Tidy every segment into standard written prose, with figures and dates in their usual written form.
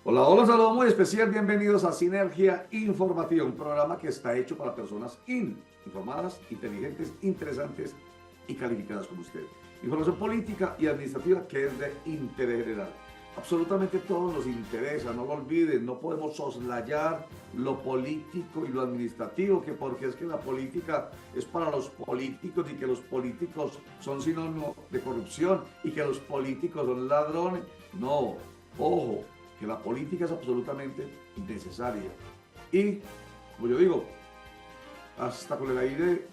Hola, hola, un saludo muy especial. Bienvenidos a Sinergia Informativa, un programa que está hecho para personas informadas, inteligentes, interesantes y calificadas como usted. Información política y administrativa que es de interés general. Absolutamente todo nos interesa, no lo olviden, no podemos soslayar lo político y lo administrativo, que porque es que la política es para los políticos y que los políticos son sinónimo de corrupción y que los políticos son ladrones. No, ojo, que la política es absolutamente necesaria. Y, como yo digo, hasta con el aire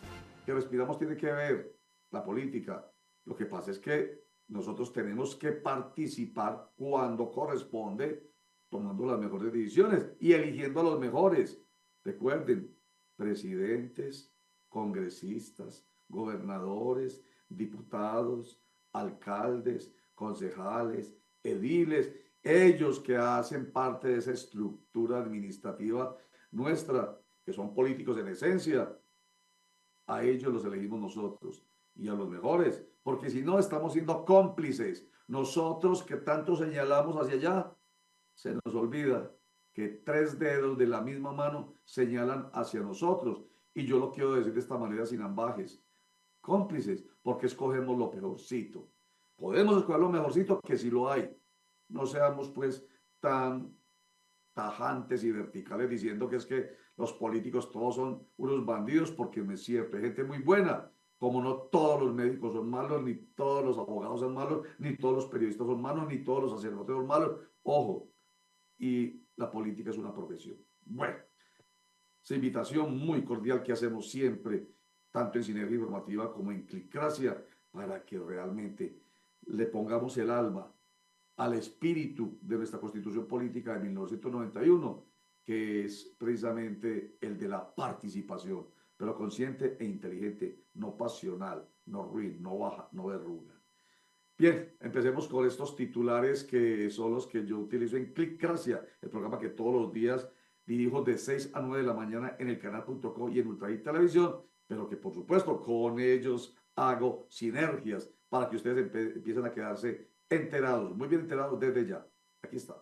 que respiramos tiene que ver la política. Lo que pasa es que nosotros tenemos que participar cuando corresponde, tomando las mejores decisiones y eligiendo a los mejores. Recuerden, presidentes, congresistas, gobernadores, diputados, alcaldes, concejales, ediles, ellos que hacen parte de esa estructura administrativa nuestra, que son políticos en esencia, a ellos los elegimos nosotros y a los mejores, porque si no estamos siendo cómplices. Nosotros que tanto señalamos hacia allá, se nos olvida que tres dedos de la misma mano señalan hacia nosotros. Y yo lo quiero decir de esta manera sin ambajes. Cómplices, porque escogemos lo mejorcito. Podemos escoger lo mejorcito, que si lo hay. No seamos pues tan tajantes y verticales diciendo que es que los políticos todos son unos bandidos, porque no es cierto, hay gente muy buena, como no todos los médicos son malos, ni todos los abogados son malos, ni todos los periodistas son malos, ni todos los sacerdotes son malos, ojo, y la política es una profesión. Bueno, esa invitación muy cordial que hacemos siempre, tanto en Sinergia Informativa como en Clicracia, para que realmente le pongamos el alma al espíritu de nuestra Constitución Política de 1991, que es precisamente el de la participación, pero consciente e inteligente, no pasional, no ruin, no baja, no verruga. Bien, empecemos con estos titulares que son los que yo utilizo en Clickracia, el programa que todos los días dirijo de 6 a 9 de la mañana en el canal.co y en Ultraí Televisión, pero que por supuesto con ellos hago sinergias para que ustedes empiecen a quedarse enterados, muy bien enterados desde ya. Aquí está.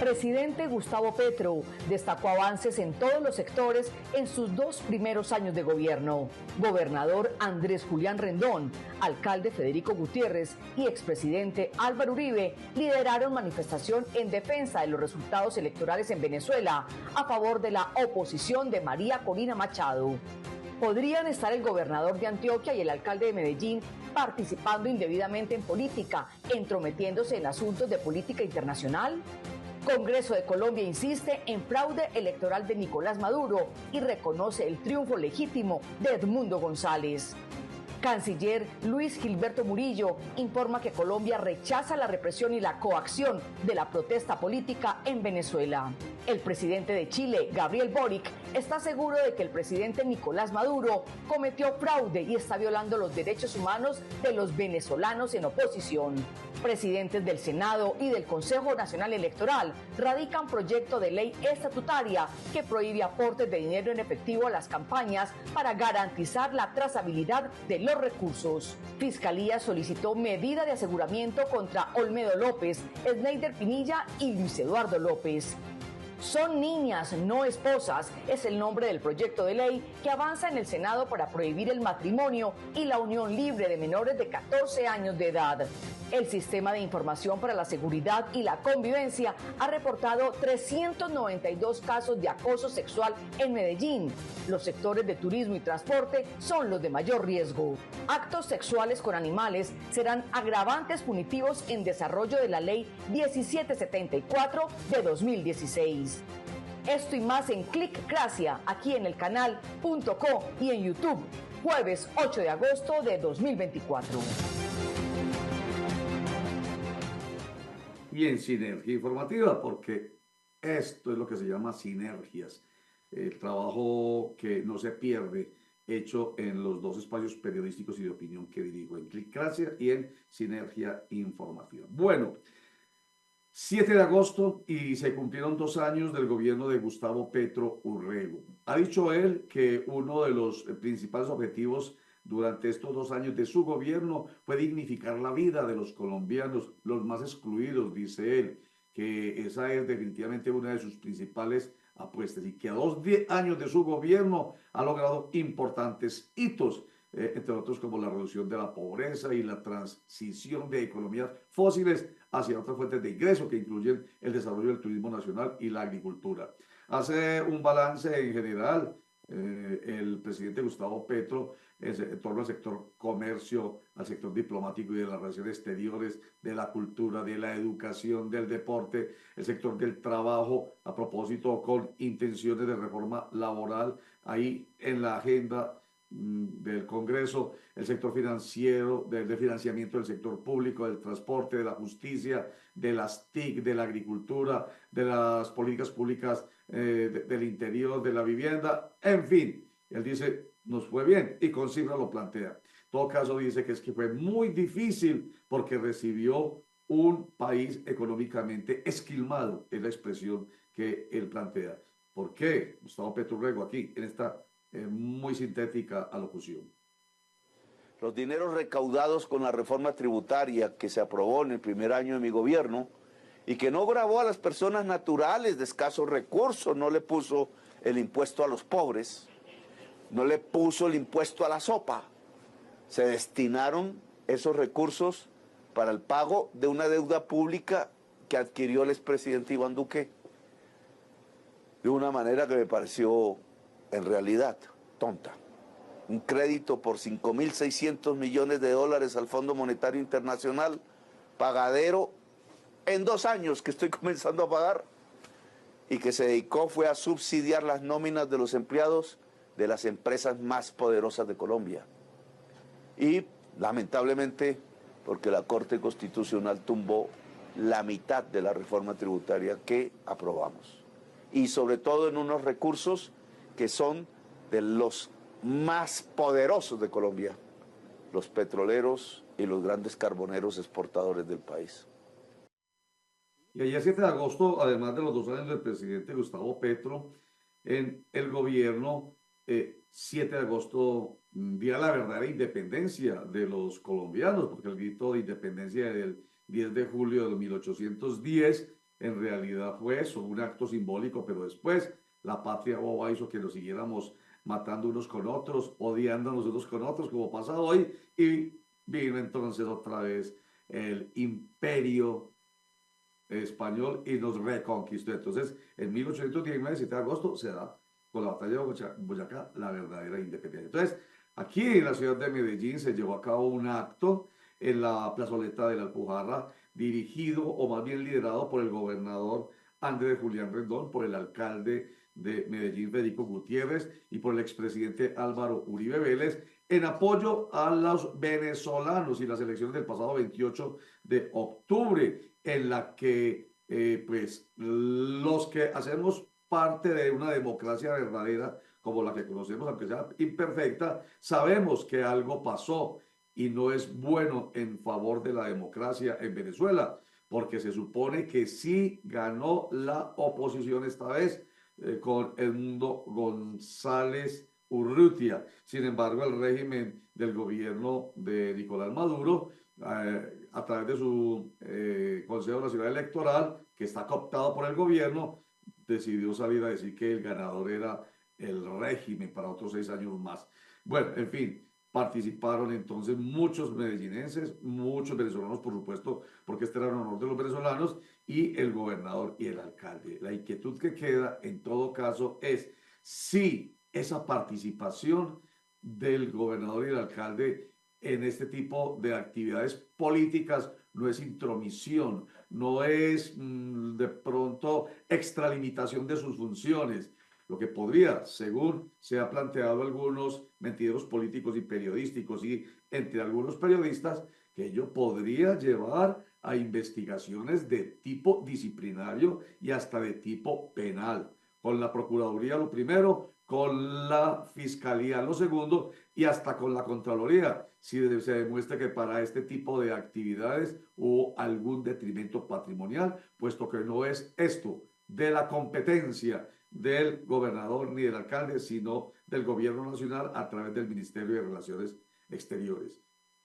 Presidente Gustavo Petro destacó avances en todos los sectores en sus 2 primeros años de gobierno. Gobernador Andrés Julián Rendón, alcalde Federico Gutiérrez y expresidente Álvaro Uribe lideraron manifestación en defensa de los resultados electorales en Venezuela a favor de la oposición de María Corina Machado. ¿Podrían estar el gobernador de Antioquia y el alcalde de Medellín participando indebidamente en política, entrometiéndose en asuntos de política internacional? Congreso de Colombia insiste en fraude electoral de Nicolás Maduro y reconoce el triunfo legítimo de Edmundo González. Canciller Luis Gilberto Murillo informa que Colombia rechaza la represión y la coacción de la protesta política en Venezuela. El presidente de Chile, Gabriel Boric, está seguro de que el presidente Nicolás Maduro cometió fraude y está violando los derechos humanos de los venezolanos en oposición. Presidentes del Senado y del Consejo Nacional Electoral radican proyecto de ley estatutaria que prohíbe aportes de dinero en efectivo a las campañas para garantizar la trazabilidad de los recursos. Fiscalía solicitó medida de aseguramiento contra Olmedo López, Sneider Pinilla y Luis Eduardo López. Son niñas, no esposas, es el nombre del proyecto de ley que avanza en el Senado para prohibir el matrimonio y la unión libre de menores de 14 años de edad. El Sistema de Información para la Seguridad y la Convivencia ha reportado 392 casos de acoso sexual en Medellín. Los sectores de turismo y transporte son los de mayor riesgo. Actos sexuales con animales serán agravantes punitivos en desarrollo de la Ley 1774 de 2016. Esto y más en Clickracia, aquí en el canal.co y en YouTube, jueves 8 de agosto de 2024. Y en Sinergia Informativa, porque esto es lo que se llama sinergias, el trabajo que no se pierde, hecho en los dos espacios periodísticos y de opinión que dirijo, en Clickracia y en Sinergia Informativa. Bueno, 7 de agosto y se cumplieron 2 años del gobierno de Gustavo Petro Urrego. Ha dicho él que uno de los principales objetivos durante estos 2 años de su gobierno fue dignificar la vida de los colombianos, los más excluidos, dice él, que esa es definitivamente una de sus principales apuestas y que a 2 años de su gobierno ha logrado importantes hitos, entre otros como la reducción de la pobreza y la transición de economías fósiles hacia otras fuentes de ingreso que incluyen el desarrollo del turismo nacional y la agricultura. Hace un balance en general el presidente Gustavo Petro en torno al sector comercio, al sector diplomático y de las relaciones exteriores, de la cultura, de la educación, del deporte, el sector del trabajo, a propósito con intenciones de reforma laboral ahí en la agenda del Congreso, el sector financiero, de financiamiento del sector público, del transporte, de la justicia, de las TIC, de la agricultura, de las políticas públicas del interior, de la vivienda, en fin. Él dice, nos fue bien y con cifras lo plantea. En todo caso dice que es que fue muy difícil porque recibió un país económicamente esquilmado, es la expresión que él plantea. ¿Por qué? Gustavo Petro Rego aquí, en esta muy sintética alocución. Los dineros recaudados con la reforma tributaria que se aprobó en el primer año de mi gobierno y que no gravó a las personas naturales de escasos recursos, no le puso el impuesto a los pobres, no le puso el impuesto a la sopa. Se destinaron esos recursos para el pago de una deuda pública que adquirió el expresidente Iván Duque de una manera que me pareció en realidad tonta. Un crédito por 5.600 millones de dólares al Fondo Monetario Internacional, pagadero en 2 años que estoy comenzando a pagar, y que se dedicó fue a subsidiar las nóminas de los empleados de las empresas más poderosas de Colombia. Y lamentablemente, porque la Corte Constitucional tumbó la mitad de la reforma tributaria que aprobamos. Y sobre todo en unos recursos que son de los más poderosos de Colombia, los petroleros y los grandes carboneros exportadores del país. Y ayer 7 de agosto, además de los 2 años del presidente Gustavo Petro en el gobierno, 7 de agosto, día de la verdadera independencia de los colombianos, porque el grito de independencia del 10 de julio de 1810 en realidad fue eso, un acto simbólico, pero después la patria boba hizo que nos siguiéramos matando unos con otros, odiándonos unos con otros, como pasa hoy, y vino entonces otra vez el imperio español y nos reconquistó. Entonces, en 1819, 7 de agosto, se da con la batalla de Boyacá la verdadera independencia. Entonces, aquí en la ciudad de Medellín se llevó a cabo un acto en la plazoleta de la Alpujarra, dirigido o más bien liderado por el gobernador Andrés Julián Rendón, por el alcalde de Medellín, Federico Gutiérrez, y por el expresidente Álvaro Uribe Vélez, en apoyo a los venezolanos y las elecciones del pasado 28 de octubre, en la que pues los que hacemos parte de una democracia verdadera como la que conocemos, aunque sea imperfecta, sabemos que algo pasó y no es bueno en favor de la democracia en Venezuela, porque se supone que sí ganó la oposición esta vez con Edmundo González Urrutia. Sin embargo, el régimen del gobierno de Nicolás Maduro, a través de su Consejo Nacional Electoral, que está cooptado por el gobierno, decidió salir a decir que el ganador era el régimen para otros 6 años más. Bueno, en fin, participaron entonces muchos medellinenses, muchos venezolanos, por supuesto, porque este era el honor de los venezolanos, y el gobernador y el alcalde. La inquietud que queda en todo caso es si esa participación del gobernador y el alcalde en este tipo de actividades políticas no es intromisión, no es de pronto extralimitación de sus funciones, lo que podría, según se ha planteado algunos mentideros políticos y periodísticos y entre algunos periodistas, que ello podría llevar a investigaciones de tipo disciplinario y hasta de tipo penal, con la Procuraduría lo primero, con la Fiscalía lo segundo y hasta con la Contraloría, si se demuestra que para este tipo de actividades hubo algún detrimento patrimonial, puesto que no es esto de la competencia del gobernador ni del alcalde, sino del gobierno nacional a través del Ministerio de Relaciones exteriores.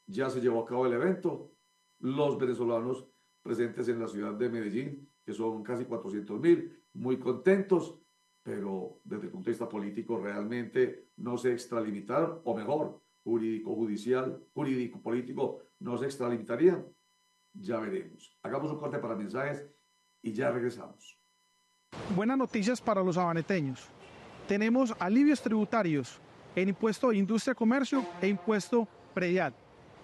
Ya se llevó a cabo el evento. Los venezolanos presentes en la ciudad de Medellín, que son casi 400.000, muy contentos, pero desde el punto de vista político realmente no se extralimitaron, o mejor, jurídico-judicial, jurídico-político no se extralimitarían. Ya veremos. Hagamos un corte para mensajes y ya regresamos. Buenas noticias para los sabaneteños. Tenemos alivios tributarios en impuesto de industria, comercio e impuesto predial,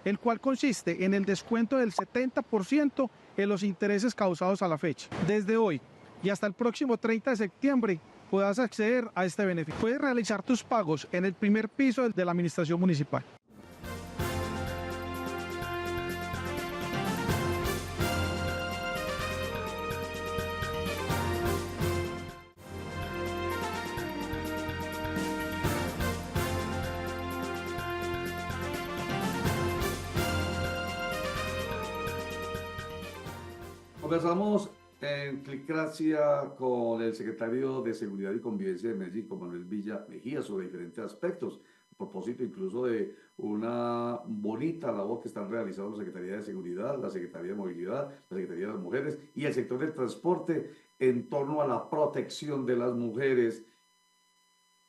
el cual consiste en el descuento del 70% en los intereses causados a la fecha. Desde hoy y hasta el próximo 30 de septiembre podrás acceder a este beneficio. Puedes realizar tus pagos en el primer piso de la administración municipal. Conversamos en Clicracia con el secretario de Seguridad y Convivencia de Medellín, con Manuel Villa Mejía, sobre diferentes aspectos, a propósito incluso de una bonita labor que están realizando la Secretaría de Seguridad, la Secretaría de Movilidad, la Secretaría de las Mujeres y el sector del transporte en torno a la protección de las mujeres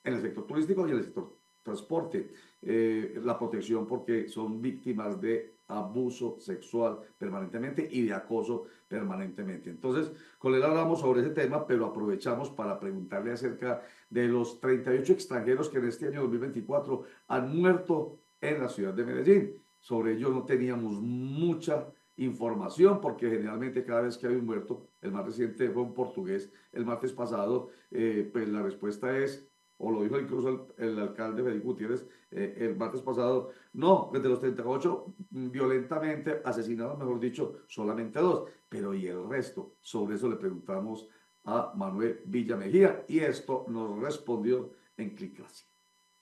en el sector turístico y en el sector transporte. La protección porque son víctimas de abuso sexual permanentemente y de acoso permanentemente. Entonces, con él hablamos sobre ese tema, pero aprovechamos para preguntarle acerca de los 38 extranjeros que en este año 2024 han muerto en la ciudad de Medellín. Sobre ello no teníamos mucha información porque generalmente cada vez que hay un muerto, el más reciente fue un portugués el martes pasado, pues la respuesta es, o lo dijo incluso el alcalde Federico Gutiérrez el martes pasado, no, pues de los 38 violentamente asesinados, mejor dicho, solamente 2, pero ¿y el resto? Sobre eso le preguntamos a Manuel Villa Mejía y esto nos respondió en Clicracia.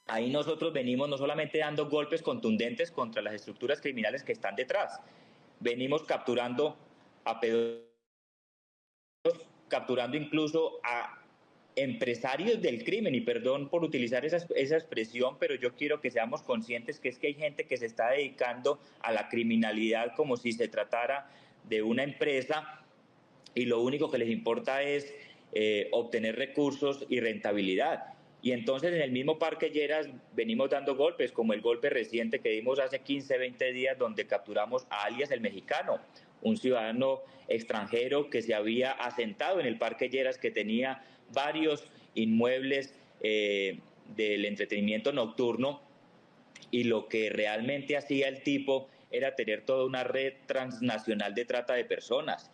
Ahí nosotros venimos no solamente dando golpes contundentes contra las estructuras criminales que están detrás, venimos capturando a pedófilos, capturando incluso a empresarios del crimen, y perdón por utilizar esa expresión, pero yo quiero que seamos conscientes que es que hay gente que se está dedicando a la criminalidad como si se tratara de una empresa y lo único que les importa es obtener recursos y rentabilidad. Y entonces en el mismo Parque Lleras venimos dando golpes, como el golpe reciente que dimos hace 15, 20 días, donde capturamos a alias el Mexicano, un ciudadano extranjero que se había asentado en el Parque Lleras, que tenía varios inmuebles del entretenimiento nocturno, y lo que realmente hacía el tipo era tener toda una red transnacional de trata de personas.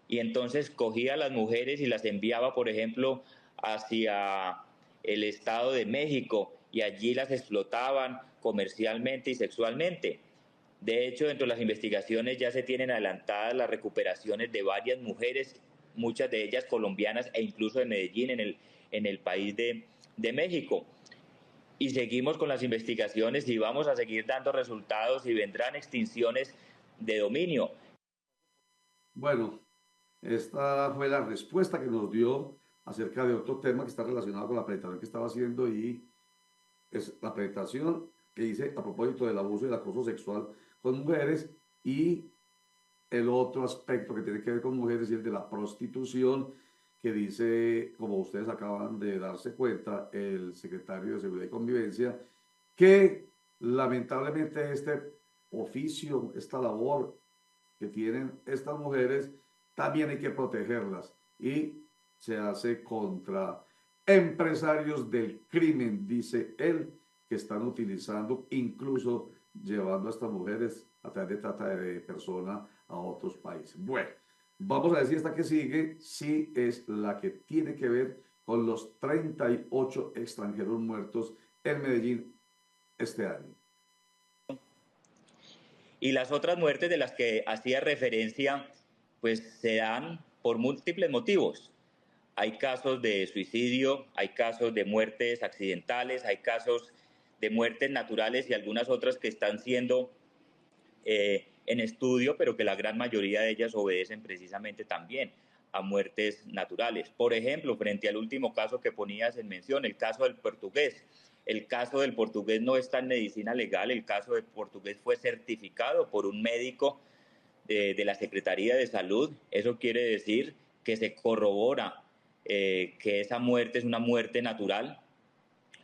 Y entonces cogía a las mujeres y las enviaba, por ejemplo, hacia el Estado de México, y allí las explotaban comercialmente y sexualmente. De hecho, dentro de las investigaciones ya se tienen adelantadas las recuperaciones de varias mujeres, muchas de ellas colombianas e incluso de Medellín, en el país de México. Y seguimos con las investigaciones y vamos a seguir dando resultados y vendrán extinciones de dominio. Bueno, esta fue la respuesta que nos dio acerca de otro tema que está relacionado con la presentación que estaba haciendo, y es la presentación que hice a propósito del abuso y el acoso sexual con mujeres, y el otro aspecto que tiene que ver con mujeres y el de la prostitución, que dice, como ustedes acaban de darse cuenta, el secretario de Seguridad y Convivencia, que lamentablemente este oficio, esta labor que tienen estas mujeres, también hay que protegerlas, y se hace contra empresarios del crimen, dice él, que están utilizando, incluso llevando a estas mujeres a través de trata de personas a otros países. Bueno, vamos a ver si esta que sigue sí es la que tiene que ver con los 38 extranjeros muertos en Medellín este año. Y las otras muertes de las que hacía referencia, pues se dan por múltiples motivos. Hay casos de suicidio, hay casos de muertes accidentales, hay casos de muertes naturales y algunas otras que están siendo en estudio, pero que la gran mayoría de ellas obedecen precisamente también a muertes naturales. Por ejemplo, frente al último caso que ponías en mención, el caso del portugués. El caso del portugués no está en medicina legal, el caso del portugués fue certificado por un médico de la Secretaría de Salud. Eso quiere decir que se corrobora que esa muerte es una muerte natural.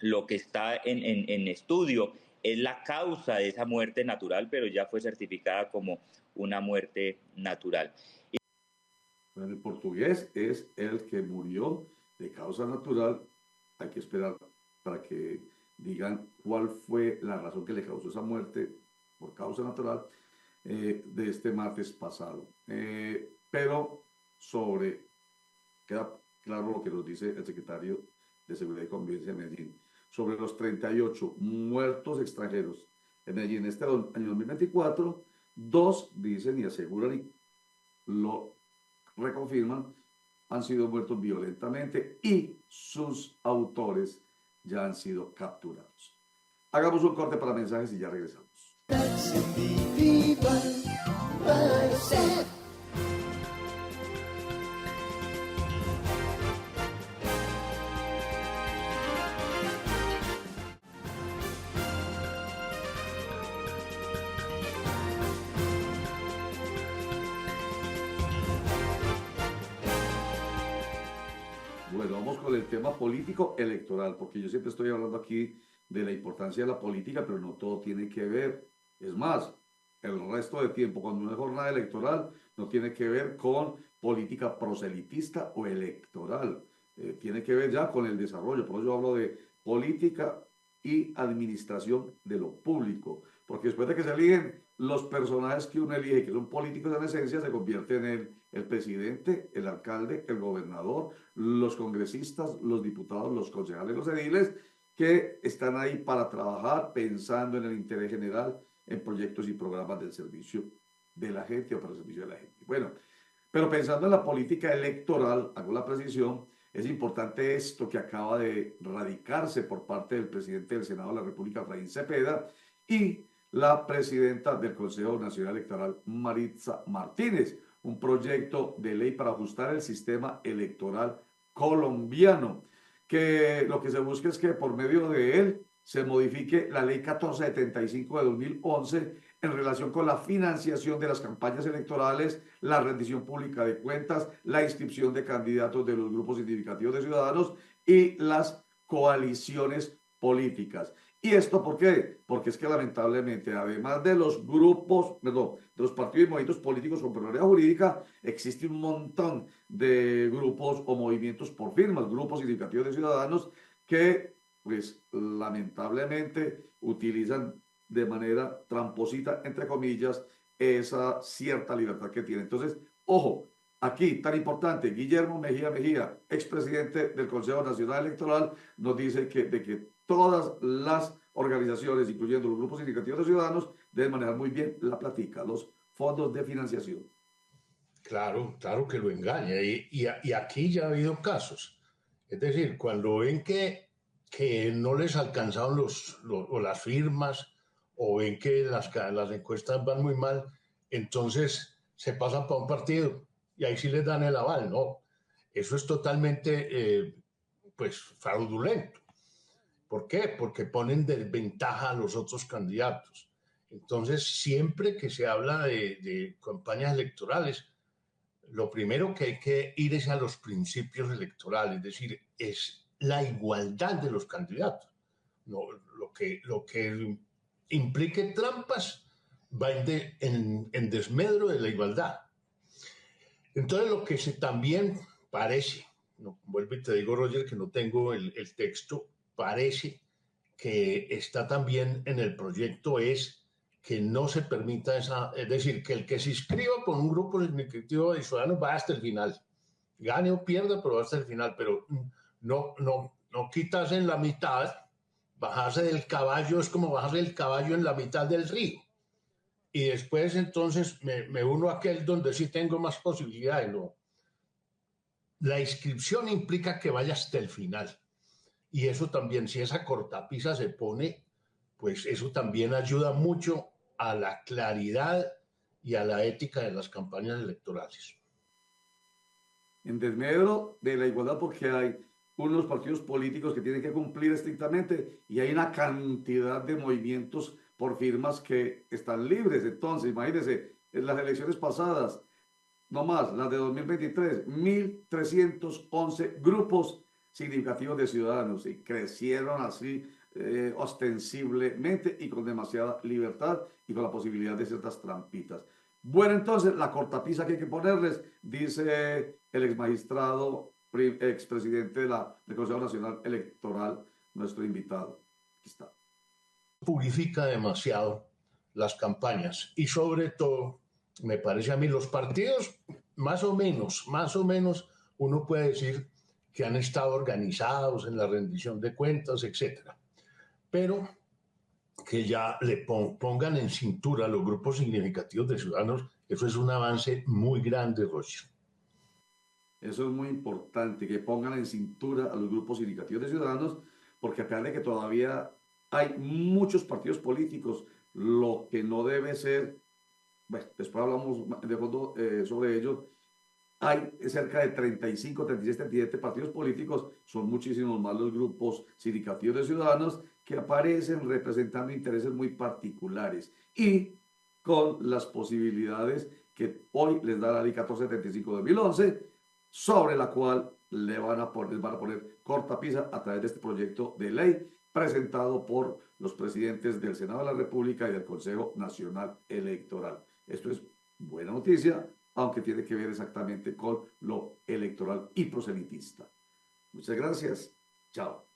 Lo que está en estudio es la causa de esa muerte natural, pero ya fue certificada como una muerte natural. Bueno, el portugués es el que murió de causa natural. Hay que esperar para que digan cuál fue la razón que le causó esa muerte por causa natural de este martes pasado. Pero queda claro lo que nos dice el secretario de Seguridad y Convivencia de Medellín. Sobre los 38 muertos extranjeros en Medellín en este año 2024, 2 dicen y aseguran y lo reconfirman, han sido muertos violentamente y sus autores ya han sido capturados. Hagamos un corte para mensajes y ya regresamos. Bueno, vamos con el tema político electoral, porque yo siempre estoy hablando aquí de la importancia de la política, pero no todo tiene que ver. Es más, el resto de tiempo, cuando una jornada electoral, no tiene que ver con política proselitista o electoral. Tiene que ver ya con el desarrollo. Por eso yo hablo de política y administración de lo público, porque después de que se eligen los personajes que uno elige, que son políticos en esencia, se convierten en el presidente, el alcalde, el gobernador, los congresistas, los diputados, los concejales, los ediles, que están ahí para trabajar pensando en el interés general, en proyectos y programas del servicio de la gente o para el servicio de la gente. Bueno, pero pensando en la política electoral, hago la precisión, es importante esto que acaba de radicarse por parte del presidente del Senado de la República, Efraín Cepeda, y la presidenta del Consejo Nacional Electoral, Maritza Martínez, un proyecto de ley para ajustar el sistema electoral colombiano, que lo que se busca es que por medio de él se modifique la ley 1475 de 2011 en relación con la financiación de las campañas electorales, la rendición pública de cuentas, la inscripción de candidatos de los grupos significativos de ciudadanos y las coaliciones políticas. ¿Y esto por qué? Porque es que lamentablemente, además de los grupos, perdón, de los partidos y movimientos políticos con personalidad jurídica, existe un montón de grupos o movimientos por firmas, grupos significativos de ciudadanos que, pues, lamentablemente utilizan de manera tramposita, entre comillas, esa cierta libertad que tienen. Entonces, ojo, aquí, tan importante, Guillermo Mejía, expresidente del Consejo Nacional Electoral, nos dice de que todas las organizaciones, incluyendo los grupos significativos de ciudadanos, deben manejar muy bien la platica, los fondos de financiación. Claro, claro que lo engaña. Y aquí ya ha habido casos. Es decir, cuando ven que no les alcanzaron o las firmas, o ven que las encuestas van muy mal, entonces se pasan para un partido y ahí sí les dan el aval. No, eso es totalmente pues fraudulento. ¿Por qué? Porque ponen desventaja a los otros candidatos. Entonces, siempre que se habla de campañas electorales, lo primero que hay que ir es a los principios electorales, es decir, es la igualdad de los candidatos. No, lo que implique trampas va en desmedro de la igualdad. Entonces, lo que también parece, no, vuelvo y te digo, Roger, que no tengo el texto, parece que está también en el proyecto es que no se permita es decir, que el que se inscriba por un grupo significativo de ciudadanos va hasta el final, gane o pierda, pero va hasta el final, pero no quitas en la mitad, bajarse del caballo es como bajarse del caballo en la mitad del río, y después entonces me uno a aquel donde sí tengo más posibilidades, no. La inscripción implica que vaya hasta el final. Y eso también, si esa cortapisa se pone, pues eso también ayuda mucho a la claridad y a la ética de las campañas electorales. En desmedro de la igualdad, porque hay unos partidos políticos que tienen que cumplir estrictamente y hay una cantidad de movimientos por firmas que están libres. Entonces, imagínense, en las elecciones pasadas, no más, las de 2023, 1.311 grupos significativos de ciudadanos y crecieron así ostensiblemente y con demasiada libertad y con la posibilidad de ciertas trampitas. Bueno, entonces, la cortapisa que hay que ponerles, dice el exmagistrado, expresidente del Consejo Nacional Electoral, nuestro invitado. Aquí está. Purifica demasiado las campañas y sobre todo, me parece a mí, los partidos más o menos, uno puede decir que han estado organizados en la rendición de cuentas, etcétera. Pero que ya le pongan en cintura a los grupos significativos de ciudadanos, eso es un avance muy grande, Rocio. Eso es muy importante, que pongan en cintura a los grupos significativos de ciudadanos, porque a pesar de que todavía hay muchos partidos políticos, lo que no debe ser, bueno, después hablamos de fondo sobre ello, hay cerca de 35, 36, 37 partidos políticos, son muchísimos más los grupos sindicativos de ciudadanos que aparecen representando intereses muy particulares y con las posibilidades que hoy les da la Ley 1475 de 2011, sobre la cual les van a poner cortapisa a través de este proyecto de ley presentado por los presidentes del Senado de la República y del Consejo Nacional Electoral. Esto es buena noticia, aunque tiene que ver exactamente con lo electoral y proselitista. Muchas gracias. Chao.